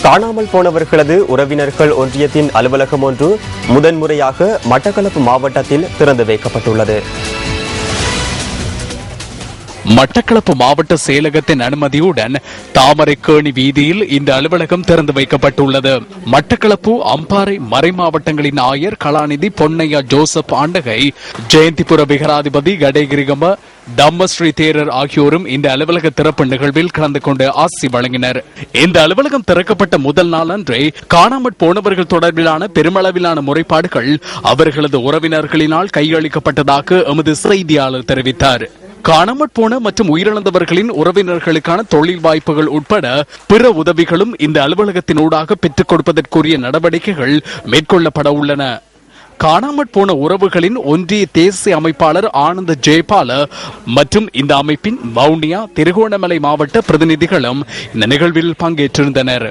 காணாமல் போனவர்களது உறவினர்கள் ஒன்றியத்தின் அலுவலகம் ஒன்று முதன்முறையாக மட்டக்களப்பு மாவட்டத்தில் திறந்து வைக்கப்பட்டுள்ளது. மட்டக்களப்பு மாவட்ட செயலகத்தின் அனுமதியுடன் தாமரைக்கேணி வீதியில் இந்த அலுவலகம் திறந்து வைக்கப்பட்டுள்ளது. மட்டக்களப்பு, அம்பாறை மறை மாவட்டங்களின் ஆயர் கலாநிதி பொன்னையா ஜோசப் ஆண்டகை, ஜெயந்திபுர விகாராதிபதி கடேகிரிகம தம்மஸ்ரீ தேரர் ஆகியோரும் இந்த அலுவலக திறப்பு நிகழ்வில் கலந்து கொண்டு ஆசி வழங்கினர். இந்த அலுவலகம் திறக்கப்பட்ட முதல் நாள் அன்றே காணாமற் போனவர்கள் தொடர்பிலான பெருமளவிலான முறைப்பாடுகள் அவர்களது உறவினர்களினால் கையளிக்கப்பட்டதாக எமது செய்தியாளர் தெரிவித்தார். காணாமற் போன மற்றும் உயிரிழந்தவர்களின் உறவினர்களுக்கான தொழில் வாய்ப்புகள் உட்பட பிற உதவிகளும் இந்த அலுவலகத்தின் ஊடாக பெற்றுக் கொடுப்பதற்குரிய நடவடிக்கைகள் மேற்கொள்ளப்பட உள்ளன. காணாமற் போன உறவுகளின் ஒன்றிய தேசிய அமைப்பாளர் ஆனந்த ஜெயபால மற்றும் இந்த அமைப்பின் வவுனியா, திருகோணமலை மாவட்ட பிரதிநிதிகளும் இந்த நிகழ்வில் பங்கேற்றிருந்தனர்.